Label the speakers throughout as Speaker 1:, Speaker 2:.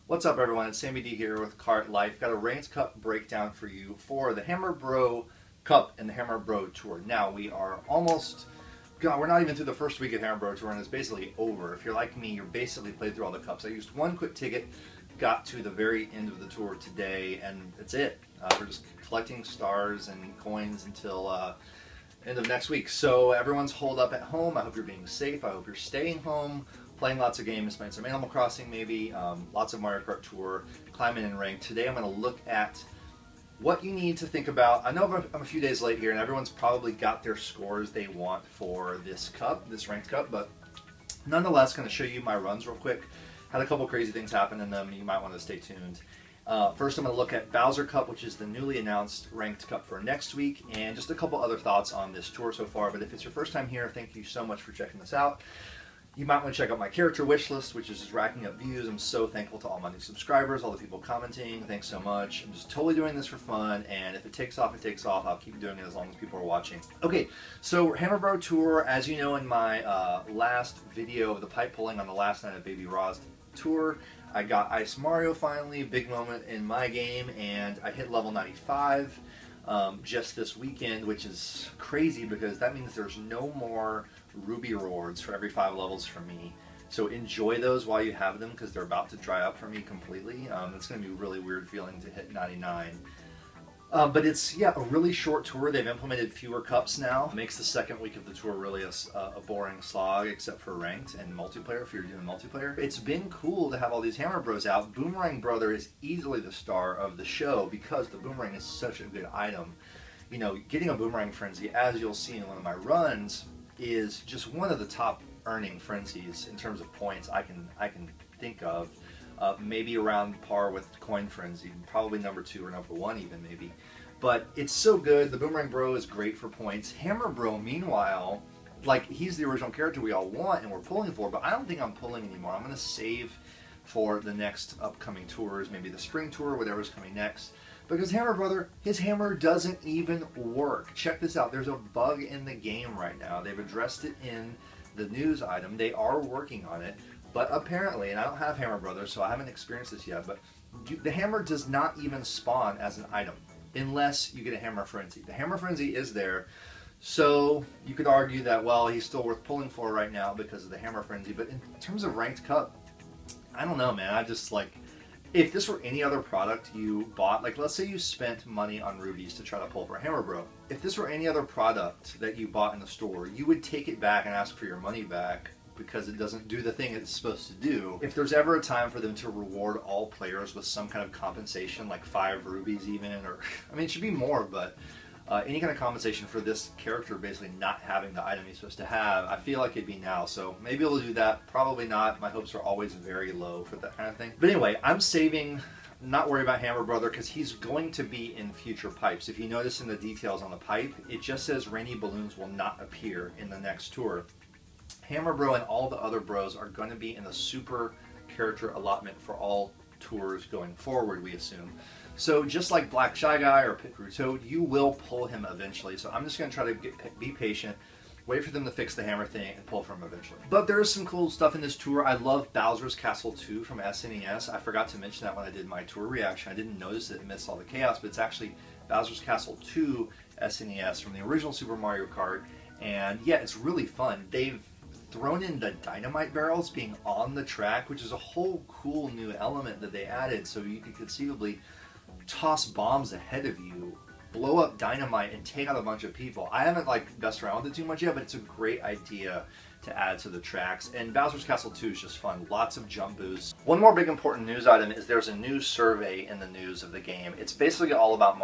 Speaker 1: What's up, everyone? It's Sammy D here with Kart Life. Got a Ranked Cup breakdown for you for the Hammer Bro Cup and the Hammer Bro Tour. Now, we are almost, God, we're not even through the first week of Hammer Bro Tour, and it's basically over. If you're like me, you're basically played through all the cups. I used one quick ticket, got to the very end of the tour today, and that's it. We're just collecting stars and coins until end of next week. So everyone's holed up at home. I hope you're being safe. I hope you're staying home, playing lots of games, playing some Animal Crossing maybe, lots of Mario Kart Tour, climbing in rank. Today I'm going to look at what you need to think about. I know I'm a few days late here and everyone's probably got their scores they want for this cup, this ranked cup, but nonetheless going to show you my runs real quick. Had a couple crazy things happen in them. You might want to stay tuned. First, I'm going to look at Bowser Cup, which is the newly announced ranked cup for next week, and just a couple other thoughts on this tour so far. But if it's your first time here, thank you so much for checking this out. You might want to check out my character wish list, which is just racking up views. I'm so thankful to all my new subscribers, all the people commenting. Thanks so much. I'm just totally doing this for fun, and if it takes off, it takes off. I'll keep doing it as long as people are watching. Okay, so Hammer Bro Tour, as you know in my last video of the pipe pulling on the last night of Baby Raw's tour, I got Ice Mario finally, big moment in my game, and I hit level 95 just this weekend, which is crazy because that means there's no more Ruby rewards for every 5 levels from me. So enjoy those while you have them because they're about to dry up for me completely. It's going to be a really weird feeling to hit 99. But it's, yeah, a really short tour. They've implemented fewer cups now. Makes the second week of the tour really a boring slog, except for ranked and multiplayer if you're doing multiplayer. It's been cool to have all these Hammer Bros out. Boomerang Brother is easily the star of the show because the Boomerang is such a good item. You know, getting a Boomerang Frenzy, as you'll see in one of my runs, is just one of the top earning frenzies in terms of points I can think of. Maybe around par with Coin Frenzy, probably number 2 or number 1 even maybe. But it's so good. The Boomerang Bro is great for points. Hammer Bro, meanwhile, like, he's the original character we all want and we're pulling for, but I don't think I'm pulling anymore. I'm going to save for the next upcoming tours, maybe the spring tour, whatever's coming next. Because Hammer Brother, his hammer doesn't even work. Check this out. There's a bug in the game right now. They've addressed it in the news item. They are working on it. But apparently, and I don't have Hammer Brothers, so I haven't experienced this yet, but the hammer does not even spawn as an item unless you get a Hammer Frenzy. The Hammer Frenzy is there, so you could argue that, well, he's still worth pulling for right now because of the Hammer Frenzy. But in terms of Ranked Cup, I don't know, man. I just, like, if this were any other product you bought, like, let's say you spent money on rubies to try to pull for a Hammer Bro. If this were any other product that you bought in the store, you would take it back and ask for your money back because it doesn't do the thing it's supposed to do. If there's ever a time for them to reward all players with some kind of compensation, like 5 rubies even, or, I mean, it should be more, but any kind of compensation for this character basically not having the item he's supposed to have, I feel like it'd be now. So maybe they'll do that, probably not. My hopes are always very low for that kind of thing. But anyway, I'm saving, not worry about Hammer Brother because he's going to be in future pipes. If you notice in the details on the pipe, it just says Rainy Balloons will not appear in the next tour. Hammer Bro and all the other bros are going to be in the super character allotment for all tours going forward, we assume. So just like Black Shy Guy or Pit Crew Toad, you will pull him eventually. So I'm just going to try to be patient, wait for them to fix the hammer thing, and pull from him eventually. But there is some cool stuff in this tour. I love Bowser's Castle 2 from SNES. I forgot to mention that when I did my tour reaction. I didn't notice it amidst all the chaos, but it's actually Bowser's Castle 2 SNES from the original Super Mario Kart. And yeah, it's really fun. They've thrown in the dynamite barrels being on the track, which is a whole cool new element that they added, so you could conceivably toss bombs ahead of you, blow up dynamite, and take out a bunch of people. I haven't, like, messed around with it too much yet, but it's a great idea to add to the tracks. And Bowser's Castle 2 is just fun. Lots of jump boosts. One more big important news item is there's a new survey in the news of the game. It's basically all about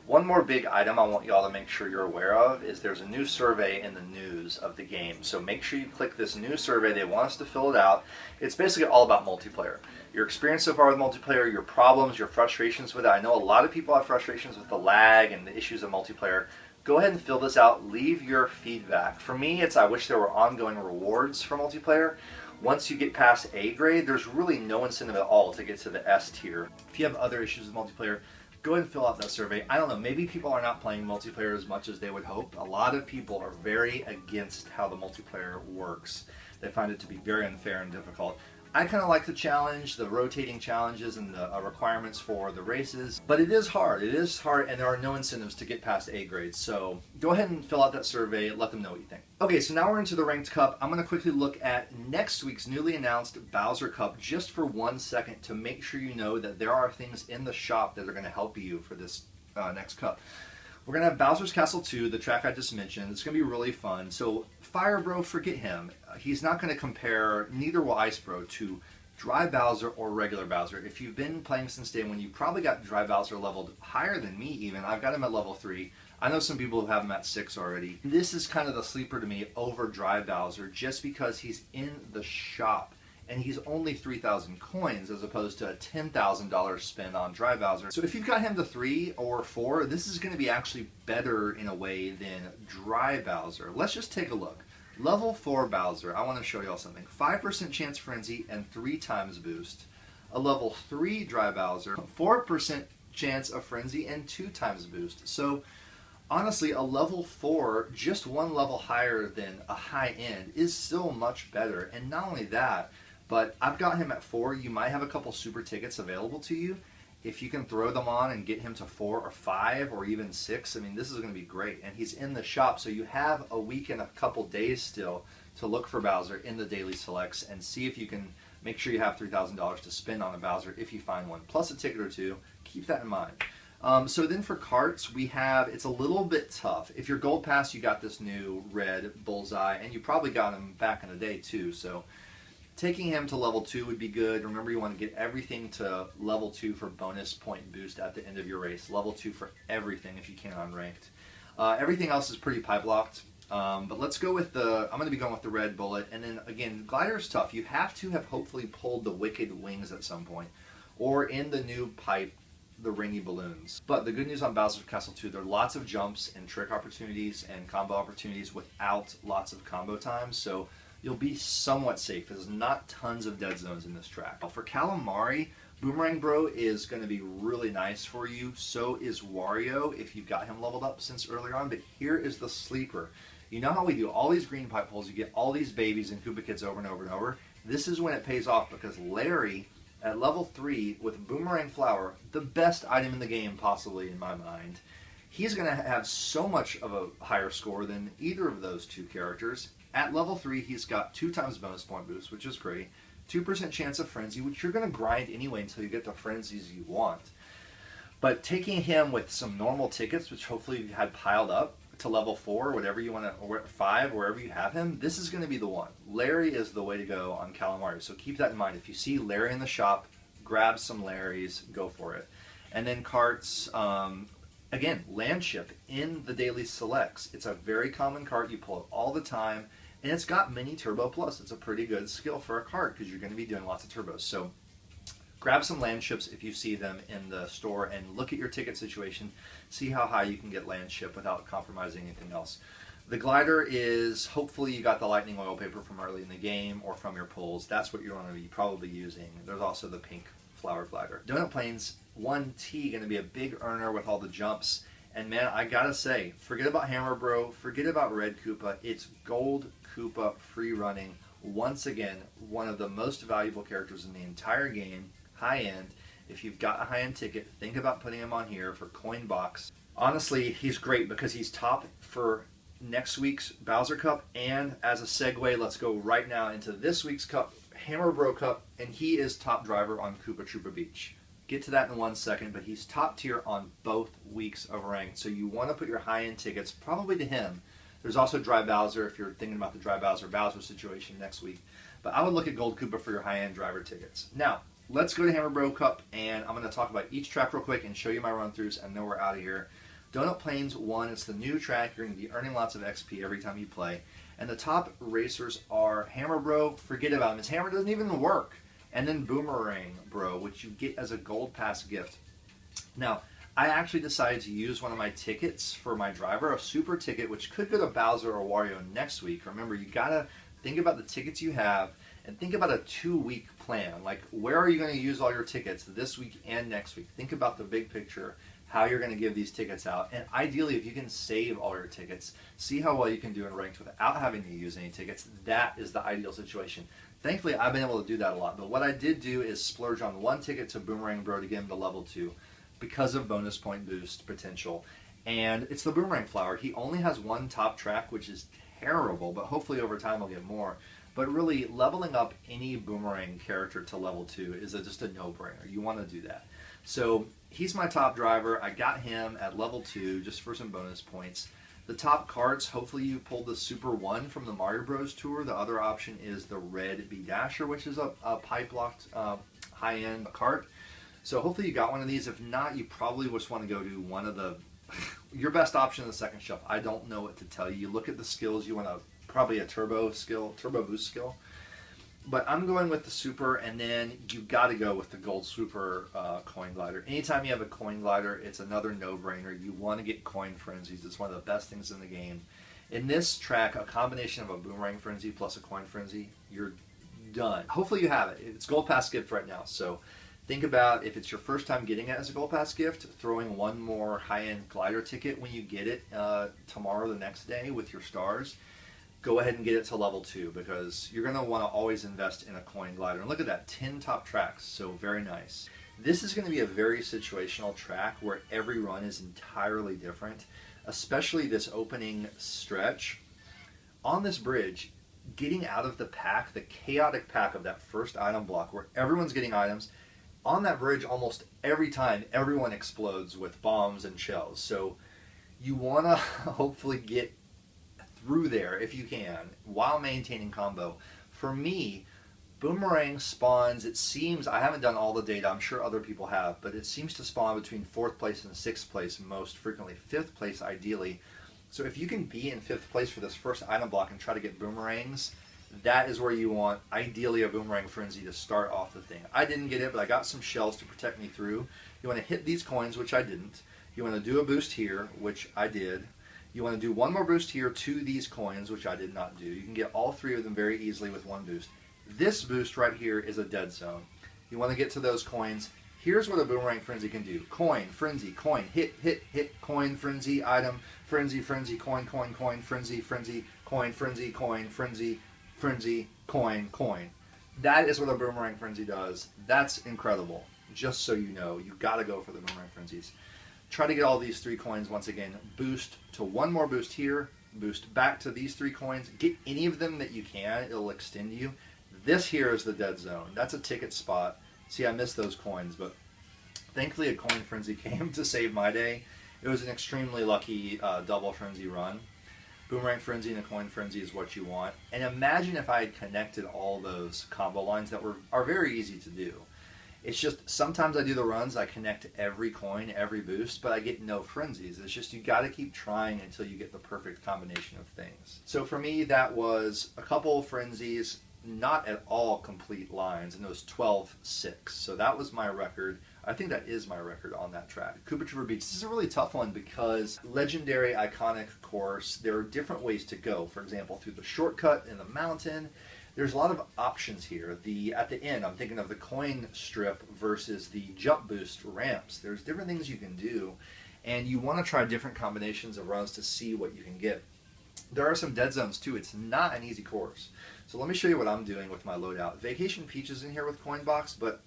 Speaker 1: one more big item I want y'all to make sure you're aware of is there's a new survey in the news of the game. So make sure you click this new survey. They want us to fill it out. It's basically all about multiplayer. Your experience so far with multiplayer, your problems, your frustrations with it. I know a lot of people have frustrations with the lag and the issues of multiplayer. Go ahead and fill this out. Leave your feedback. For me, it's I wish there were ongoing rewards for multiplayer. Once you get past A grade, there's really no incentive at all to get to the S tier. If you have other issues with multiplayer, go ahead and fill out that survey. I don't know, maybe people are not playing multiplayer as much as they would hope. A lot of people are very against how the multiplayer works. They find it to be very unfair and difficult. I kind of like the challenge, the rotating challenges and the requirements for the races, but it is hard. It is hard, and there are no incentives to get past A grades. So go ahead and fill out that survey. Let them know what you think. Okay, so now we're into the Ranked Cup. I'm going to quickly look at next week's newly announced Bowser Cup just for 1 second to make sure you know that there are things in the shop that are going to help you for this next cup. We're going to have Bowser's Castle 2, the track I just mentioned. It's going to be really fun. So Fire Bro, forget him. He's not going to compare, neither will Ice Bro, to Dry Bowser or regular Bowser. If you've been playing since day one, you probably got Dry Bowser leveled higher than me even. I've got him at level 3. I know some people who have him at 6 already. This is kind of the sleeper to me over Dry Bowser just because he's in the shop. And he's only 3,000 coins as opposed to a $10,000 spend on Dry Bowser. So if you've got him to 3 or 4, this is going to be actually better in a way than Dry Bowser. Let's just take a look. Level 4 Bowser, I want to show y'all something. 5% chance frenzy and 3 times boost. A level 3 Dry Bowser, 4% chance of frenzy and 2 times boost. So honestly, a level 4, just 1 level higher than a high end, is still much better. And not only that, but I've got him at 4. You might have a couple super tickets available to you. If you can throw them on and get him to 4 or 5 or even 6, I mean, this is going to be great. And he's in the shop, so you have a week and a couple days still to look for Bowser in the daily selects and see if you can make sure you have $3,000 to spend on a Bowser if you find one, plus a ticket or 2. Keep that in mind. So then for carts, we have, it's a little bit tough. If you're Gold Pass, you got this new red bullseye, and you probably got him back in the day too, so taking him to level 2 would be good. Remember, you want to get everything to level 2 for bonus point boost at the end of your race. Level 2 for everything if you can on ranked. Everything else is pretty pipe locked. But let's go with the, I'm going to be going with the red bullet. And then again, glider is tough. You have to have hopefully pulled the wicked wings at some point. Or in the new pipe, the ringy balloons. But the good news on Bowser's Castle 2, there are lots of jumps and trick opportunities and combo opportunities without lots of combo times. So you'll be somewhat safe. There's not tons of dead zones in this track. For Calamari, Boomerang Bro is going to be really nice for you. So is Wario if you've got him leveled up since earlier on. But here is the sleeper. You know how we do all these green pipe holes, you get all these babies and Koopa Kids over and over and over? This is when it pays off because Larry at level 3 with Boomerang Flower, the best item in the game possibly in my mind, he's going to have so much of a higher score than either of those two characters. At level 3, he's got 2 times bonus point boost, which is great. 2% chance of frenzy, which you're going to grind anyway until you get the frenzies you want. But taking him with some normal tickets, which hopefully you had piled up, to level 4, whatever you want to, or 5, wherever you have him, this is going to be the one. Larry is the way to go on Calamari, so keep that in mind. If you see Larry in the shop, grab some Larrys, go for it. And then carts, again, Landship in the daily selects. It's a very common cart. You pull it all the time. And it's got mini turbo plus. It's a pretty good skill for a cart because you're going to be doing lots of turbos. So grab some land ships if you see them in the store and look at your ticket situation. See how high you can get land ship without compromising anything else. The glider is, hopefully you got the lightning oil paper from early in the game or from your pulls. That's what you're going to be probably using. There's also the pink flower glider. Donut Plains 1T going to be a big earner with all the jumps. And man, I gotta say, forget about Hammer Bro, forget about Red Koopa. It's Gold Koopa free running. Once again, one of the most valuable characters in the entire game, high end. If you've got a high end ticket, think about putting him on here for Coin Box. Honestly, he's great because he's top for next week's Bowser Cup. And as a segue, let's go right now into this week's Cup, Hammer Bro Cup, and he is top driver on Koopa Troopa Beach. Get to that in 1 second, but he's top tier on both weeks of ranked. So you want to put your high-end tickets probably to him. There's also Dry Bowser if you're thinking about the Dry Bowser situation next week. But I would look at Gold Koopa for your high-end driver tickets. Now, let's go to Hammer Bro Cup, and I'm going to talk about each track real quick and show you my run-throughs, and then we're out of here. Donut Plains 1, it's the new track. You're going to be earning lots of XP every time you play. And the top racers are Hammer Bro. Forget about him. His hammer doesn't even work. And then Boomerang Bro, which you get as a Gold Pass gift. Now, I actually decided to use one of my tickets for my driver, a super ticket, which could go to Bowser or Wario next week. Remember, you gotta think about the tickets you have and think about a 2-week plan. Like, where are you going to use all your tickets this week and next week? Think about the big picture, how you're going to give these tickets out. And ideally, if you can save all your tickets, see how well you can do in ranked without having to use any tickets. That is the ideal situation. Thankfully, I've been able to do that a lot. But what I did do is splurge on one ticket to Boomerang Bro to get him to level 2 because of bonus point boost potential. And it's the Boomerang Flower. He only has one top track, which is terrible, but hopefully over time he'll get more. But really, leveling up any Boomerang character to level 2 is just a no-brainer. You want to do that. So he's my top driver. I got him at level 2 just for some bonus points. The top carts, hopefully you pulled the Super 1 from the Mario Bros. Tour. The other option is the Red B Dasher, which is a pipe-locked high-end cart. So hopefully you got one of these. If not, you probably just want to go to one of the... your best option in the second shelf. I don't know what to tell you. You look at the skills. You want to probably a turbo boost skill. But I'm going with the Super, and then you got to go with the Gold Super coin glider. Anytime you have a coin glider, it's another no-brainer. You want to get coin frenzies. It's one of the best things in the game. In this track, a combination of a Boomerang Frenzy plus a coin frenzy, you're done. Hopefully you have it. It's Gold Pass gift right now, so think about if it's your first time getting it as a Gold Pass gift, throwing one more high-end glider ticket when you get it tomorrow, the next day with your stars. Go ahead and get it to level 2 because you're going to want to always invest in a coin glider. And look at that, 10 top tracks, so very nice. This is going to be a very situational track where every run is entirely different, especially this opening stretch. On this bridge, getting out of the pack, the chaotic pack of that first item block where everyone's getting items, on that bridge almost every time everyone explodes with bombs and shells. So you want to hopefully get through there if you can while maintaining combo. For me, Boomerang spawns, it seems, I haven't done all the data, I'm sure other people have, but it seems to spawn between 4th place and 6th place, most frequently 5th place ideally. So if you can be in 5th place for this first item block and try to get boomerangs, that is where you want ideally a Boomerang Frenzy to start off the thing. I didn't get it, but I got some shells to protect me through. You want to hit these coins, which I didn't. You want to do a boost here, which I did. You want to do one more boost here to these coins, which I did not do. You can get all 3 of them very easily with one boost. This boost right here is a dead zone. You want to get to those coins. Here's what a Boomerang Frenzy can do. Coin, frenzy, coin, hit, hit, hit, coin, frenzy, item, frenzy, frenzy, coin, coin, coin, frenzy, frenzy, coin, frenzy, coin, frenzy, frenzy, coin, coin. That is what a Boomerang Frenzy does. That's incredible. Just so you know, you got to go for the Boomerang Frenzies. Try to get all these 3 coins once again. Boost to one more boost here. Boost back to these 3 coins. Get any of them that you can. It'll extend you. This here is the dead zone. That's a ticket spot. See, I missed those coins, but thankfully a coin frenzy came to save my day. It was an extremely lucky double frenzy run. Boomerang Frenzy and a coin frenzy is what you want. And imagine if I had connected all those combo lines that are very easy to do. It's just sometimes I do the runs, I connect every coin, every boost, but I get no frenzies. It's just you got to keep trying until you get the perfect combination of things. So for me, that was a couple of frenzies, not at all complete lines, and it was 12-6. So that was my record. I think that is my record on that track. Koopa Troopa Beach, this is a really tough one because legendary, iconic course, there are different ways to go. For example, through the shortcut in the mountain. There's a lot of options here. At the end, I'm thinking of the coin strip versus the jump boost ramps. There's different things you can do, and you want to try different combinations of runs to see what you can get. There are some dead zones too. It's not an easy course. So let me show you what I'm doing with my loadout. Vacation Peach is in here with Coin Box, but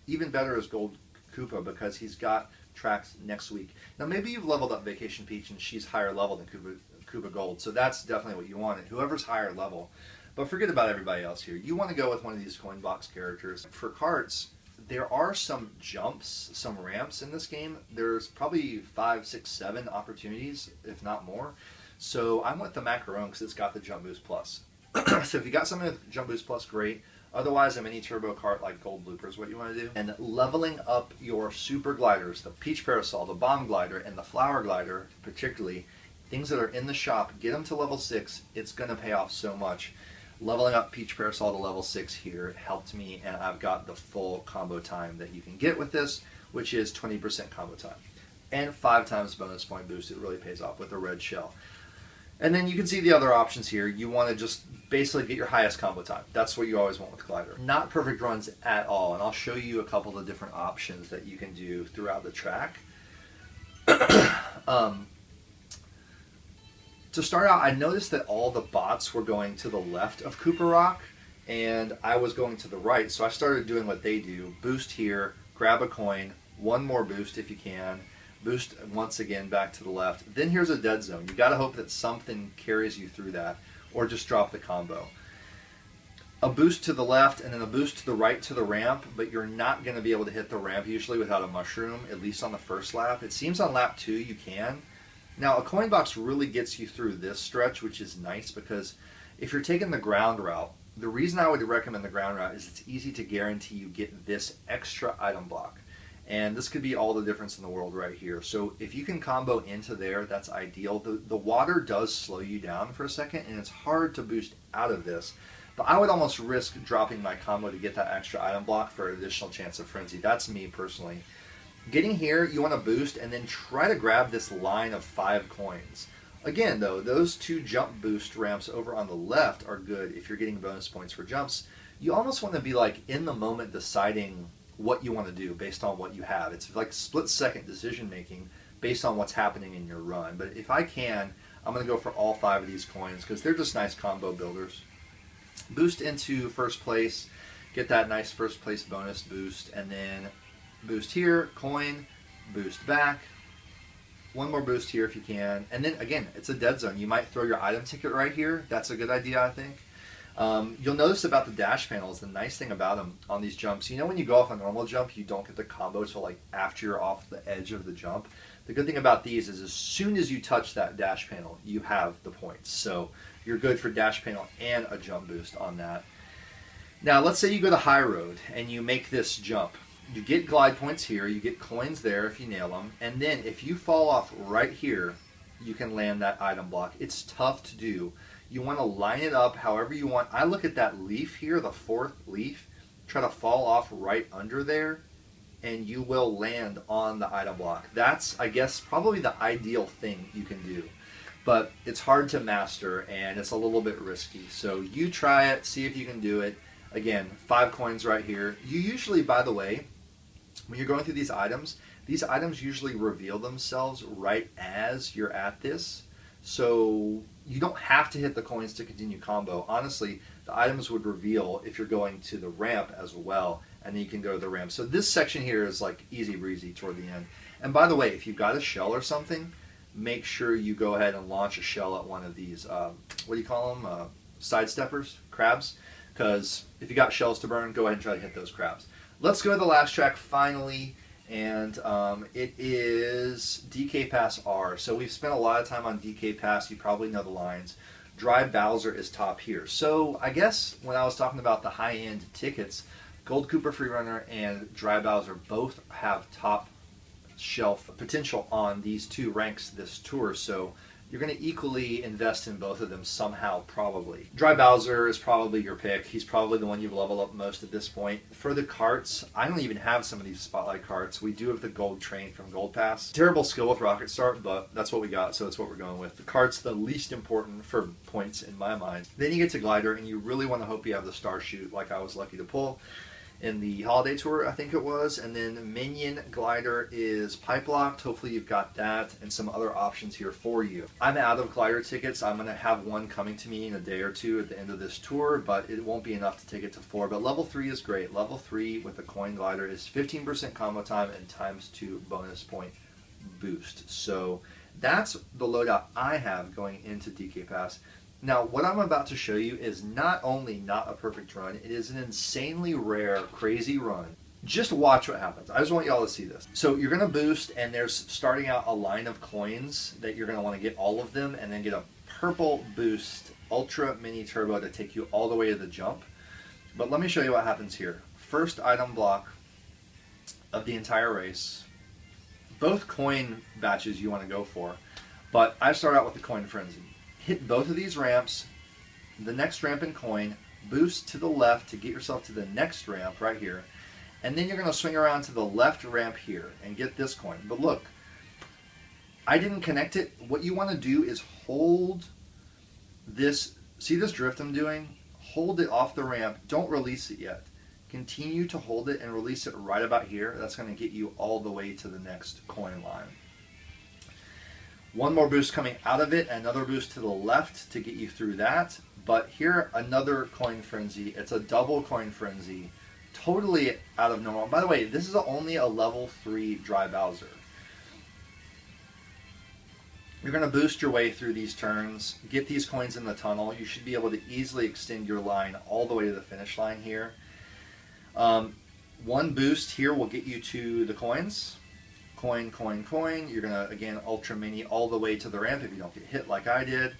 Speaker 1: even better is Gold Koopa because he's got tracks next week. Now maybe you've leveled up Vacation Peach and she's higher level than Koopa Gold, so that's definitely what you wanted. Whoever's higher level. But forget about everybody else here. You want to go with one of these coin box characters. For carts, there are some jumps, some ramps in this game. There's probably 5, 6, 7 opportunities, if not more. So I went the Macaron because it's got the Jump Boost Plus. So if you got something with Jump Boost Plus, great. Otherwise, a mini turbo cart like Gold Blooper is what you want to do. And leveling up your super gliders, the Peach Parasol, the Bomb Glider, and the Flower Glider, particularly, things that are in the shop, get them to level 6. It's going to pay off so much. Leveling up Peach Parasol to level 6 here helped me, and I've got the full combo time that you can get with this, which is 20% combo time. And 5 times bonus point boost. It really pays off with the red shell. And then you can see the other options here. You want to just basically get your highest combo time. That's what you always want with Glider. Not perfect runs at all, and I'll show you a couple of different options that you can do throughout the track. To start out, I noticed that all the bots were going to the left of Koopa Rock, and I was going to the right, so I started doing what they do. Boost here, grab a coin, one more boost if you can, boost once again back to the left. Then here's a dead zone. You got to hope that something carries you through that, or just drop the combo. A boost to the left and then a boost to the right to the ramp, but you're not going to be able to hit the ramp usually without a mushroom, at least on the first lap. It seems on lap 2 you can. Now a coin box really gets you through this stretch, which is nice, because if you're taking the ground route, the reason I would recommend the ground route is it's easy to guarantee you get this extra item block. And this could be all the difference in the world right here. So if you can combo into there, that's ideal. The water does slow you down for a second, and it's hard to boost out of this. But I would almost risk dropping my combo to get that extra item block for an additional chance of frenzy. That's me personally. Getting here, you want to boost and then try to grab this line of 5 coins. Again though, those 2 jump boost ramps over on the left are good if you're getting bonus points for jumps. You almost want to be like in the moment deciding what you want to do based on what you have. It's like split-second decision making based on what's happening in your run. But if I can, I'm going to go for all 5 of these coins because they're just nice combo builders. Boost into first place, get that nice first place bonus boost, and then boost here, coin, boost back, one more boost here if you can, and then again, it's a dead zone. You might throw your item ticket right here. That's a good idea, I think. You'll notice about the dash panels, the nice thing about them on these jumps, you know when you go off a normal jump, you don't get the combo till like after you're off the edge of the jump. The good thing about these is as soon as you touch that dash panel, you have the points. So you're good for dash panel and a jump boost on that. Now let's say you go to high road and you make this jump. You get glide points here, you get coins there if you nail them, and then if you fall off right here, you can land that item block. It's tough to do. You want to line it up however you want. I look at that leaf here, the 4th leaf, try to fall off right under there, and you will land on the item block. That's, I guess, probably the ideal thing you can do. But it's hard to master, and it's a little bit risky. So you try it, see if you can do it. Again, 5 coins right here. You usually, by the way, when you're going through these items usually reveal themselves right as you're at this. So you don't have to hit the coins to continue combo. Honestly, the items would reveal if you're going to the ramp as well, and then you can go to the ramp. So this section here is like easy breezy toward the end. And by the way, if you've got a shell or something, make sure you go ahead and launch a shell at one of these, what do you call them, sidesteppers, crabs, because if you got shells to burn, go ahead and try to hit those crabs. Let's go to the last track finally, and it is DK Pass R. So we've spent a lot of time on DK Pass. You probably know the lines. Dry Bowser is top here. So I guess when I was talking about the high-end tickets, Gold Koopa Freerunner and Dry Bowser both have top shelf potential on these 2 ranks this tour, so you're going to equally invest in both of them somehow, probably. Dry Bowser is probably your pick. He's probably the one you've leveled up most at this point. For the carts, I don't even have some of these spotlight carts. We do have the gold train from Gold Pass. Terrible skill with Rocket Start, but that's what we got, so it's what we're going with. The cart's the least important for points in my mind. Then you get to Glider, and you really want to hope you have the Star Chute like I was lucky to pull in the holiday tour, I think it was. And then Minion Glider is pipe locked. Hopefully you've got that and some other options here for you. I'm out of glider tickets. I'm going to have one coming to me in a day or 2 at the end of this tour, but it won't be enough to take it to 4. But level 3 is great. Level 3 with the coin glider is 15% combo time and ×2 bonus point boost. So that's the loadout I have going into DK Pass. Now, what I'm about to show you is not only not a perfect run, it is an insanely rare, crazy run. Just watch what happens. I just want y'all to see this. So you're going to boost, and there's starting out a line of coins that you're going to want to get all of them, and then get a purple boost Ultra Mini Turbo to take you all the way to the jump. But let me show you what happens here. First item block of the entire race. Both coin batches you want to go for, but I start out with the Coin Frenzy. Hit both of these ramps, the next ramp in coin, boost to the left to get yourself to the next ramp right here, and then you're going to swing around to the left ramp here and get this coin. But look, I didn't connect it. What you want to do is hold this, see this drift I'm doing? Hold it off the ramp, don't release it yet. Continue to hold it and release it right about here. That's going to get you all the way to the next coin line. One more boost coming out of it, another boost to the left to get you through that. But here, another coin frenzy. It's a double coin frenzy. Totally out of normal. By the way, this is only a level 3 dry Bowser. You're going to boost your way through these turns, get these coins in the tunnel. You should be able to easily extend your line all the way to the finish line here. One boost here will get you to the coins. Coin, coin, coin. You're going to, again, Ultra Mini all the way to the ramp if you don't get hit like I did.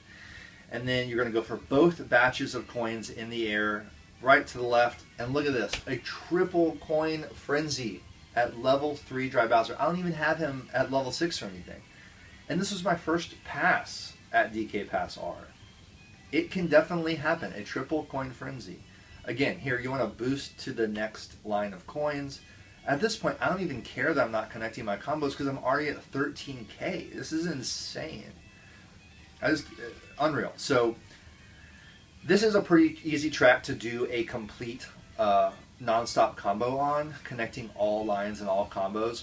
Speaker 1: And then you're going to go for both batches of coins in the air, right to the left. And look at this, a triple coin frenzy at level 3 dry Bowser. I don't even have him at level 6 or anything. And this was my first pass at DK Pass R. It can definitely happen, a triple coin frenzy. Again, here you want to boost to the next line of coins. At this point, I don't even care that I'm not connecting my combos because I'm already at 13K. This is insane. Unreal. So this is a pretty easy track to do a complete non-stop combo on, connecting all lines and all combos.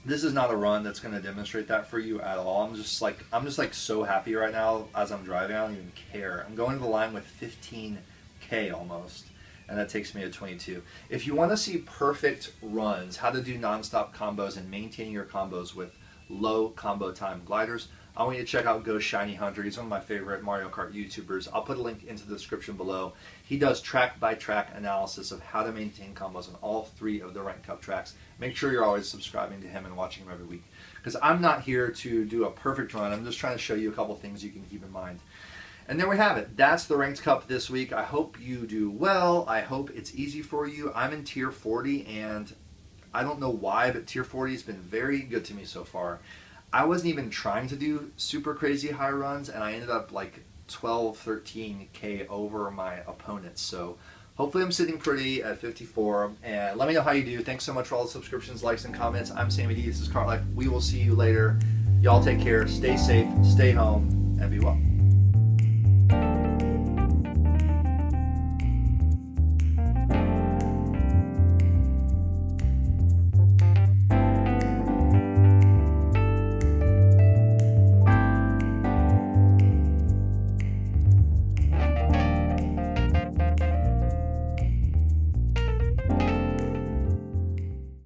Speaker 1: This is not a run that's going to demonstrate that for you at all. I'm just like so happy right now as I'm driving. I don't even care. I'm going to the line with 15K almost, and that takes me to 22. If you want to see perfect runs, how to do non-stop combos and maintaining your combos with low combo time gliders, I want you to check out Go Shiny Hunter. He's one of my favorite Mario Kart YouTubers. I'll put a link into the description below. He does track-by-track analysis of how to maintain combos on all 3 of the Ranked Cup tracks. Make sure you're always subscribing to him and watching him every week. Because I'm not here to do a perfect run. I'm just trying to show you a couple things you can keep in mind. And there we have it. That's the Ranked Cup this week. I hope you do well. I hope it's easy for you. I'm in Tier 40, and I don't know why, but Tier 40 has been very good to me so far. I wasn't even trying to do super crazy high runs, and I ended up like 12, 13K over my opponents. So hopefully I'm sitting pretty at 54. And let me know how you do. Thanks so much for all the subscriptions, likes, and comments. I'm Sammy D. This is Kart Life. We will see you later. Y'all take care. Stay safe. Stay home. And be well.